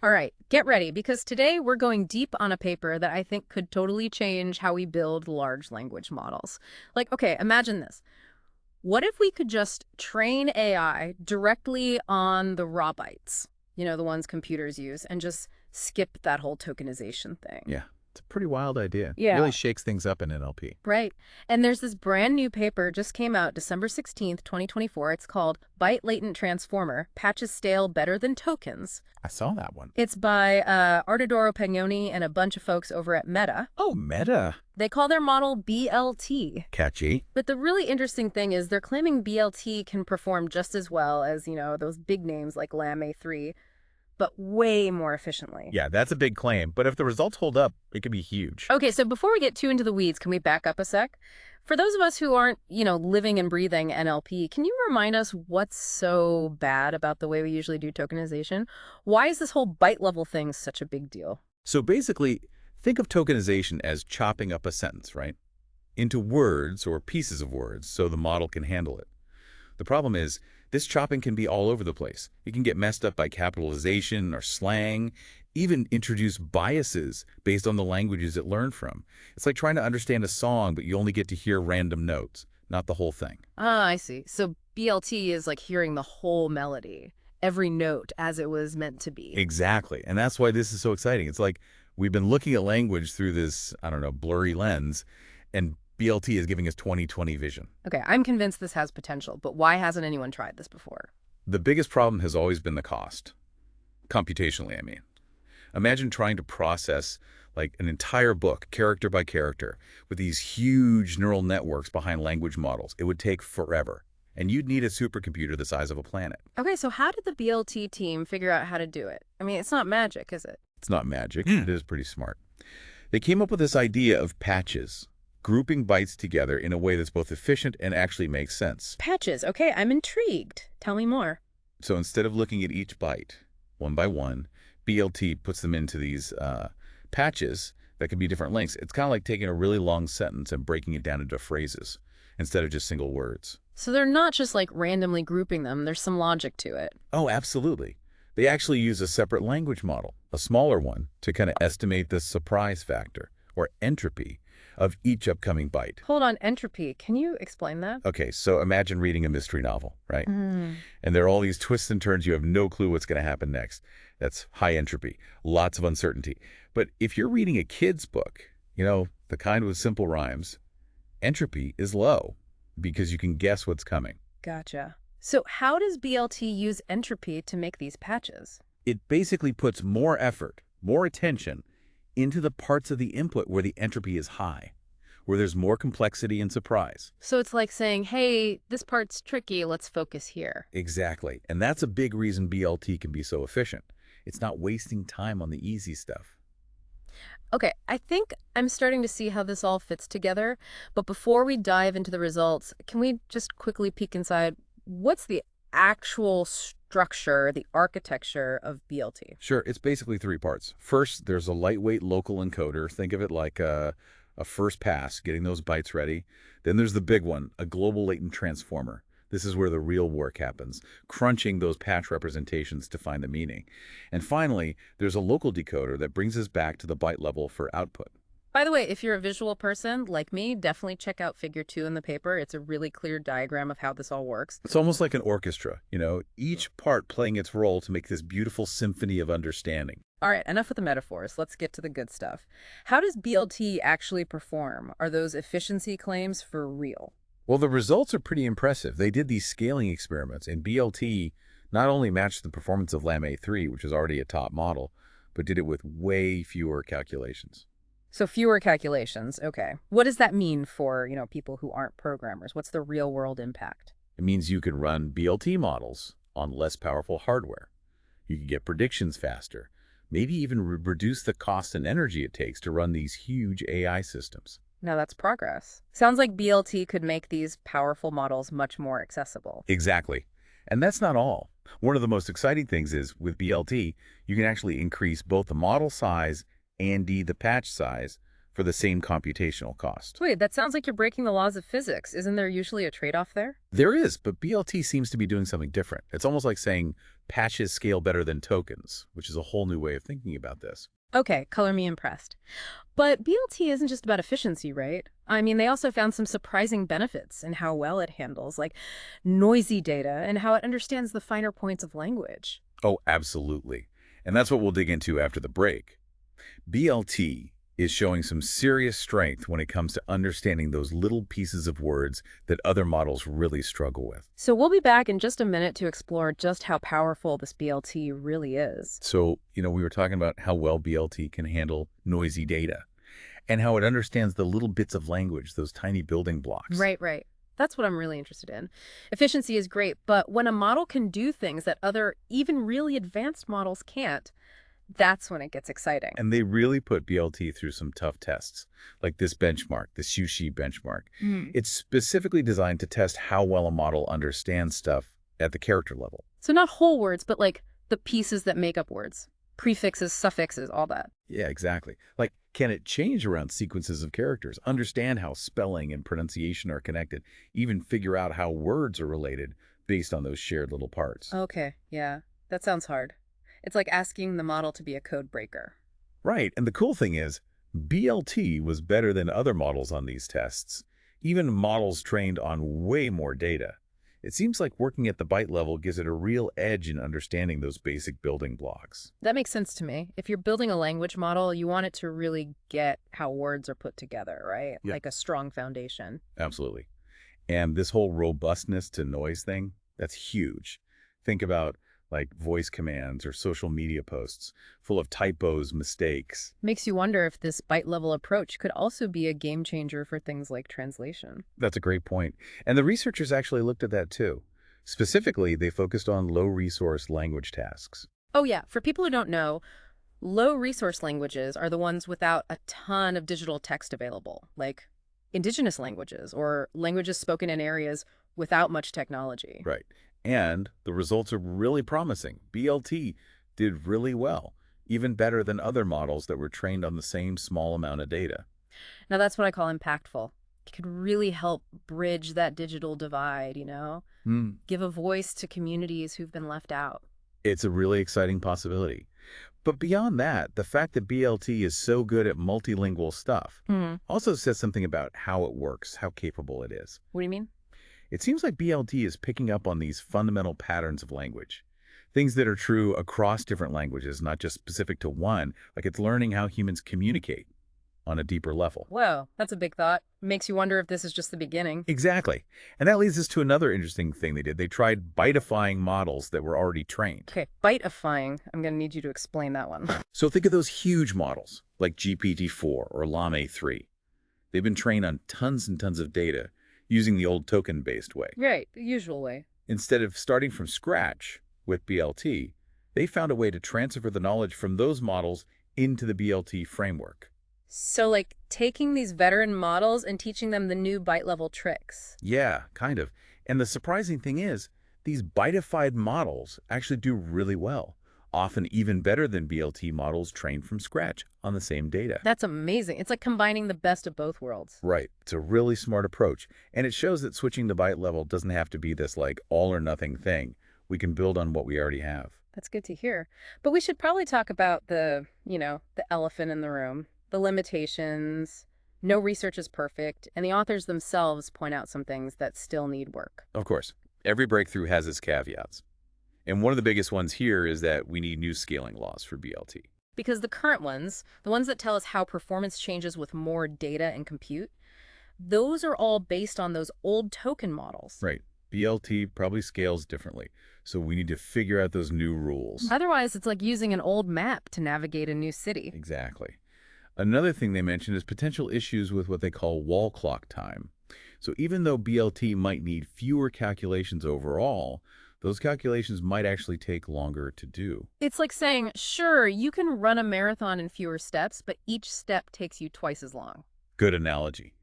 All right, get ready because today we're going deep on a paper that I think could totally change how we build large language models. Like, okay, imagine this. What if we could just train AI directly on the raw bytes, the ones computers use, and just skip that whole tokenization thing? Yeah, it's a pretty wild idea. Yeah. Really shakes things up in NLP. Right. And there's this brand new paper just came out December 16th, 2024. It's called Byte Latent Transformer, Patches Stale Better Than Tokens. I saw that one. It's by Artedoro Pagnoni and a bunch of folks over at Meta. Oh, Meta. They call their model BLT. Catchy. But the really interesting thing is they're claiming BLT can perform just as well as, those big names like Lam A3, but way more efficiently. Yeah, that's a big claim, but if the results hold up, it could be huge. Okay, so before we get too into the weeds, can we back up a sec? For those of us who aren't, living and breathing NLP, can you remind us what's so bad about the way we usually do tokenization? Why is this whole byte level thing such a big deal? So basically, think of tokenization as chopping up a sentence, right? Into words or pieces of words so the model can handle it. The problem is, this chopping can be all over the place. It can get messed up by capitalization or slang, even introduce biases based on the languages it learned from. It's like trying to understand a song, but you only get to hear random notes, not the whole thing. Ah, I see. So BLT is like hearing the whole melody, every note as it was meant to be. Exactly. And that's why this is so exciting. It's like we've been looking at language through this, I don't know, blurry lens, and BLT is giving us 20/20 vision. Okay, I'm convinced this has potential, but why hasn't anyone tried this before? The biggest problem has always been the cost. Computationally, I mean. Imagine trying to process like an entire book, character by character, with these huge neural networks behind language models. It would take forever. And you'd need a supercomputer the size of a planet. Okay, so how did the BLT team figure out how to do it? I mean, it's not magic, is it? It's not magic. It is pretty smart. They came up with this idea of patches, grouping bytes together in a way that's both efficient and actually makes sense. Patches. Okay, I'm intrigued. Tell me more. So instead of looking at each byte, one by one, BLT puts them into these patches that can be different lengths. It's kind of like taking a really long sentence and breaking it down into phrases instead of just single words. So they're not just like randomly grouping them, there's some logic to it. Oh, absolutely. They actually use a separate language model, a smaller one, to kind of estimate the surprise factor, or entropy, of each upcoming byte. Hold on, entropy. Can you explain that? Okay, so imagine reading a mystery novel, right? Mm. And there are all these twists and turns. You have no clue what's going to happen next. That's high entropy, lots of uncertainty. But if you're reading a kid's book, the kind with simple rhymes, entropy is low because you can guess what's coming. Gotcha. So how does BLT use entropy to make these patches? It basically puts more effort, more attention into the parts of the input where the entropy is high, where there's more complexity and surprise. So it's like saying, hey, this part's tricky, let's focus here. Exactly. And that's a big reason BLT can be so efficient. It's not wasting time on the easy stuff. Okay, I think I'm starting to see how this all fits together. But before we dive into the results, can we just quickly peek inside? What's the actual structure, the architecture of BLT? Sure, it's basically three parts. First, there's a lightweight local encoder. Think of it like a first pass, getting those bytes ready. Then there's the big one, a global latent transformer. This is where the real work happens, crunching those patch representations to find the meaning. And finally, there's a local decoder that brings us back to the byte level for output. By the way, if you're a visual person like me, definitely check out Figure 2 in the paper. It's a really clear diagram of how this all works. It's almost like an orchestra, each part playing its role to make this beautiful symphony of understanding. All right, enough with the metaphors. Let's get to the good stuff. How does BLT actually perform? Are those efficiency claims for real? Well, the results are pretty impressive. They did these scaling experiments, and BLT not only matched the performance of Lam A3, which is already a top model, but did it with way fewer calculations. So fewer calculations, okay. What does that mean for, people who aren't programmers? What's the real world impact? It means you can run BLT models on less powerful hardware. You can get predictions faster, maybe even reduce the cost and energy it takes to run these huge AI systems. Now that's progress. Sounds like BLT could make these powerful models much more accessible. Exactly. And that's not all. One of the most exciting things is, with BLT, you can actually increase both the model size and the patch size for the same computational cost. Wait, that sounds like you're breaking the laws of physics. Isn't there usually a trade-off there? There is, but BLT seems to be doing something different. It's almost like saying patches scale better than tokens, which is a whole new way of thinking about this. Okay, color me impressed. But BLT isn't just about efficiency, right? I mean, they also found some surprising benefits in how well it handles, like noisy data and how it understands the finer points of language. Oh, absolutely. And that's what we'll dig into after the break. BLT is showing some serious strength when it comes to understanding those little pieces of words that other models really struggle with. So we'll be back in just a minute to explore just how powerful this BLT really is. So, we were talking about how well BLT can handle noisy data and how it understands the little bits of language, those tiny building blocks. Right, right. That's what I'm really interested in. Efficiency is great, but when a model can do things that other, even really advanced models can't, that's when it gets exciting. And they really put BLT through some tough tests, like this benchmark, the Sushi benchmark. It's specifically designed to test how well a model understands stuff at the character level. So not whole words, but like the pieces that make up words. Prefixes, suffixes, all that. Yeah, exactly. Like, can it change around sequences of characters, understand how spelling and pronunciation are connected, even figure out how words are related based on those shared little parts? Okay, yeah. That sounds hard. It's like asking the model to be a code breaker. Right, and the cool thing is, BLT was better than other models on these tests, even models trained on way more data. It seems like working at the byte level gives it a real edge in understanding those basic building blocks. That makes sense to me. If you're building a language model, you want it to really get how words are put together, right? Yeah. Like a strong foundation. Absolutely. And this whole robustness to noise thing, that's huge. Think about like voice commands or social media posts full of typos, mistakes. Makes you wonder if this byte-level approach could also be a game changer for things like translation. That's a great point. And the researchers actually looked at that too. Specifically, they focused on low-resource language tasks. Oh yeah, for people who don't know, low-resource languages are the ones without a ton of digital text available, like indigenous languages or languages spoken in areas without much technology. Right. And the results are really promising. BLT did really well, even better than other models that were trained on the same small amount of data. Now that's what I call impactful. It could really help bridge that digital divide, give a voice to communities who've been left out. It's a really exciting possibility. But beyond that, the fact that BLT is so good at multilingual stuff also says something about how it works, how capable it is. What do you mean? It seems like BLT is picking up on these fundamental patterns of language, things that are true across different languages, not just specific to one, like it's learning how humans communicate on a deeper level. Whoa, that's a big thought. Makes you wonder if this is just the beginning. Exactly. And that leads us to another interesting thing they did. They tried byteifying models that were already trained. Okay, byteifying. I'm going to need you to explain that one. So think of those huge models like GPT-4 or Llama 3. They've been trained on tons and tons of data using the old token-based way. Right, the usual way. Instead of starting from scratch with BLT, they found a way to transfer the knowledge from those models into the BLT framework. So like taking these veteran models and teaching them the new byte-level tricks. Yeah, kind of. And the surprising thing is, these byteified models actually do really well, often even better than BLT models trained from scratch on the same data. That's amazing. It's like combining the best of both worlds. Right. It's a really smart approach. And it shows that switching to byte level doesn't have to be this like all or nothing thing. We can build on what we already have. That's good to hear. But we should probably talk about the elephant in the room, the limitations. No research is perfect, and the authors themselves point out some things that still need work. Of course, every breakthrough has its caveats. And one of the biggest ones here is that we need new scaling laws for BLT. Because the current ones, the ones that tell us how performance changes with more data and compute, those are all based on those old token models. Right. BLT probably scales differently, so we need to figure out those new rules. Otherwise, it's like using an old map to navigate a new city. Exactly. Another thing they mentioned is potential issues with what they call wall clock time. So even though BLT might need fewer calculations overall, those calculations might actually take longer to do. It's like saying, sure, you can run a marathon in fewer steps, but each step takes you twice as long. Good analogy.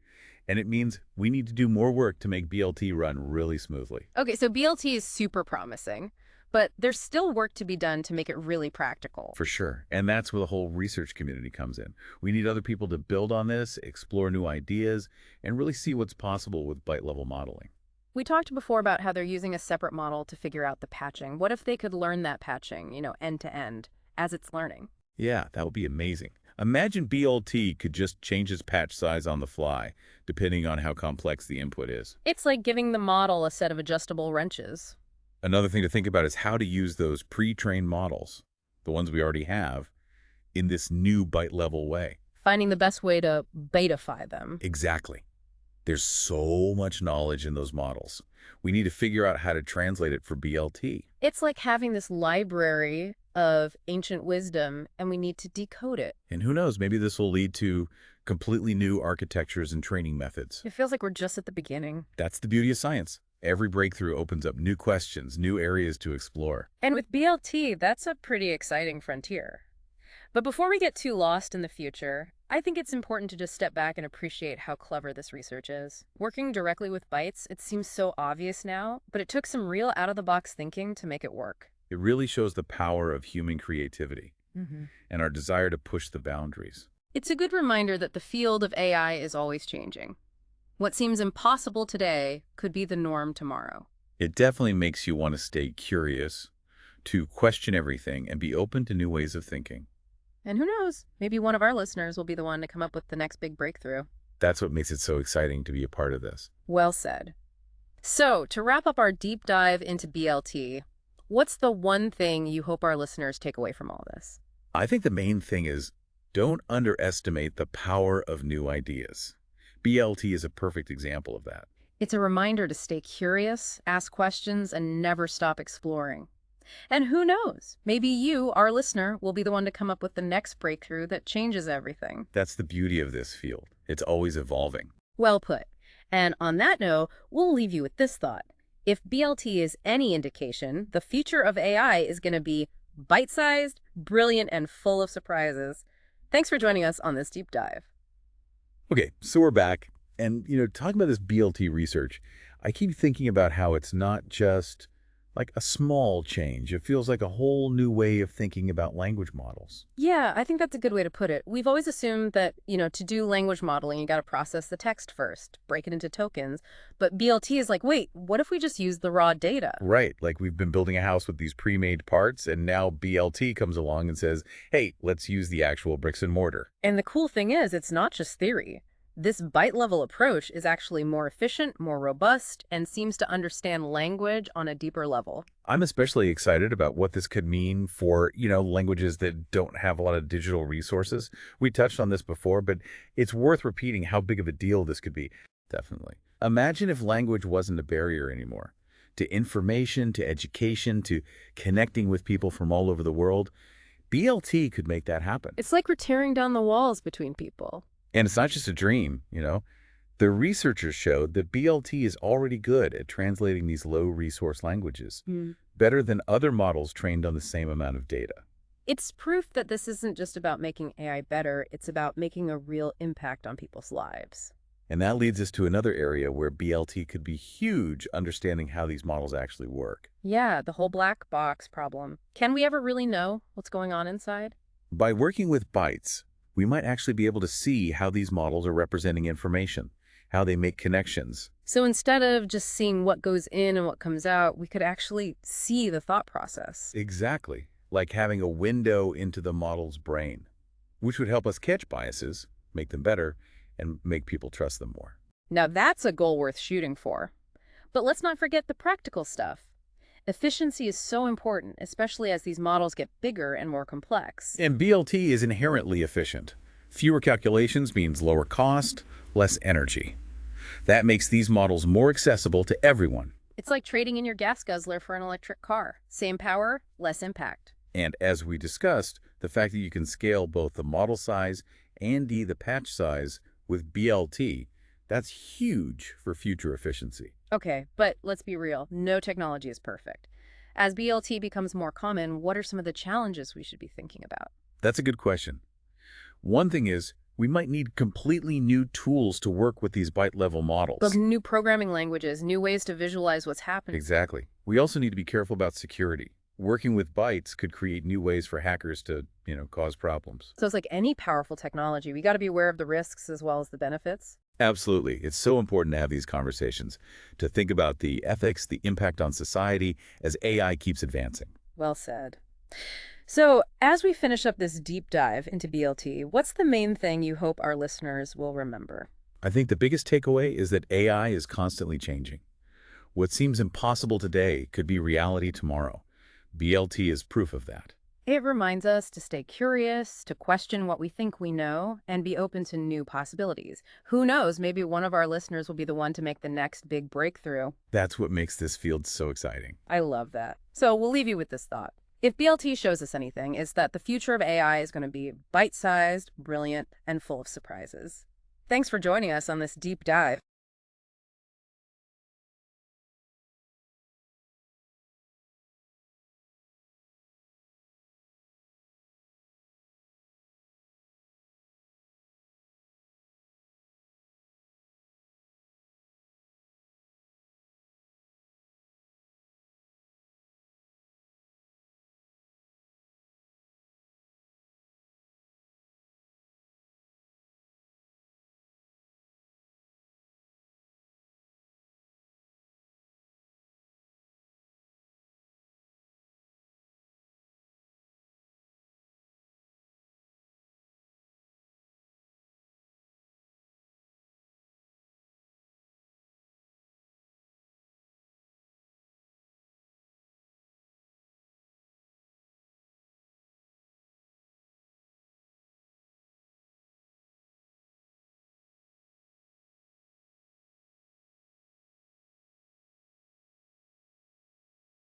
And it means we need to do more work to make BLT run really smoothly. Okay, so BLT is super promising, But there's still work to be done to make it really practical. For sure. And that's where the whole research community comes in. We need other people to build on this, explore new ideas, and really see what's possible with byte-level modeling. We talked before about how they're using a separate model to figure out the patching. What if they could learn that patching, end to end, as it's learning? Yeah, that would be amazing. Imagine BLT could just change its patch size on the fly, depending on how complex the input is. It's like giving the model a set of adjustable wrenches. Another thing to think about is how to use those pre-trained models, the ones we already have, in this new byte-level way. Finding the best way to betify them. Exactly. There's so much knowledge in those models. We need to figure out how to translate it for BLT. It's like having this library of ancient wisdom, and we need to decode it. And who knows, maybe this will lead to completely new architectures and training methods. It feels like we're just at the beginning. That's the beauty of science. Every breakthrough opens up new questions, new areas to explore. And with BLT, that's a pretty exciting frontier. But before we get too lost in the future, I think it's important to just step back and appreciate how clever this research is. Working directly with bytes, it seems so obvious now, but it took some real out-of-the-box thinking to make it work. It really shows the power of human creativity and our desire to push the boundaries. It's a good reminder that the field of AI is always changing. What seems impossible today could be the norm tomorrow. It definitely makes you want to stay curious, to question everything, and be open to new ways of thinking. And who knows, maybe one of our listeners will be the one to come up with the next big breakthrough. That's what makes it so exciting to be a part of this. Well said. So, to wrap up our deep dive into BLT, what's the one thing you hope our listeners take away from all this? I think the main thing is don't underestimate the power of new ideas. BLT is a perfect example of that. It's a reminder to stay curious, ask questions, and never stop exploring. And who knows, maybe you, our listener, will be the one to come up with the next breakthrough that changes everything. That's the beauty of this field. It's always evolving. Well put. And on that note, we'll leave you with this thought. If BLT is any indication, the future of AI is going to be bite-sized, brilliant, and full of surprises. Thanks for joining us on this deep dive. Okay, so we're back. And, talking about this BLT research, I keep thinking about how it's not just like a small change. It feels like a whole new way of thinking about language models. Yeah, I think that's a good way to put it. We've always assumed that, to do language modeling, you got to process the text first, break it into tokens. But BLT is like, wait, what if we just use the raw data? Right, like we've been building a house with these pre-made parts, and now BLT comes along and says, hey, let's use the actual bricks and mortar. And the cool thing is, it's not just theory. This byte-level approach is actually more efficient, more robust, and seems to understand language on a deeper level. I'm especially excited about what this could mean for, languages that don't have a lot of digital resources. We touched on this before, but it's worth repeating how big of a deal this could be. Definitely. Imagine if language wasn't a barrier anymore. To information, to education, to connecting with people from all over the world. BLT could make that happen. It's like we're tearing down the walls between people. And it's not just a dream, The researchers showed that BLT is already good at translating these low-resource languages, better than other models trained on the same amount of data. It's proof that this isn't just about making AI better, it's about making a real impact on people's lives. And that leads us to another area where BLT could be huge, understanding how these models actually work. Yeah, the whole black box problem. Can we ever really know what's going on inside? By working with bytes, we might actually be able to see how these models are representing information, how they make connections. So instead of just seeing what goes in and what comes out, we could actually see the thought process. Exactly, like having a window into the model's brain, which would help us catch biases, make them better, and make people trust them more. Now that's a goal worth shooting for. But let's not forget the practical stuff. Efficiency is so important, especially as these models get bigger and more complex. And BLT is inherently efficient. Fewer calculations means lower cost, less energy. That makes these models more accessible to everyone. It's like trading in your gas guzzler for an electric car. Same power, less impact. And as we discussed, the fact that you can scale both the model size and the patch size with BLT, that's huge for future efficiency. Okay, but let's be real. No technology is perfect. As BLT becomes more common, what are some of the challenges we should be thinking about? That's a good question. One thing is We might need completely new tools to work with these byte-level But models. new programming languages, new ways to visualize what's happening. Exactly. We also need to be careful about security. Working with bytes could create new ways for hackers to, cause problems. So it's like any powerful technology. We got to be aware of the risks as well as the benefits. Absolutely. It's so important to have these conversations, to think about the ethics, the impact on society as AI keeps advancing. Well said. So, as we finish up this deep dive into BLT, what's the main thing you hope our listeners will remember? I think the biggest takeaway is that AI is constantly changing. What seems impossible today could be reality tomorrow. BLT is proof of that. It reminds us to stay curious, to question what we think we know, and be open to new possibilities. Who knows, maybe one of our listeners will be the one to make the next big breakthrough. That's what makes this field so exciting. I love that. So we'll leave you with this thought. If BLT shows us anything, it's that the future of AI is going to be bite-sized, brilliant, and full of surprises. Thanks for joining us on this deep dive.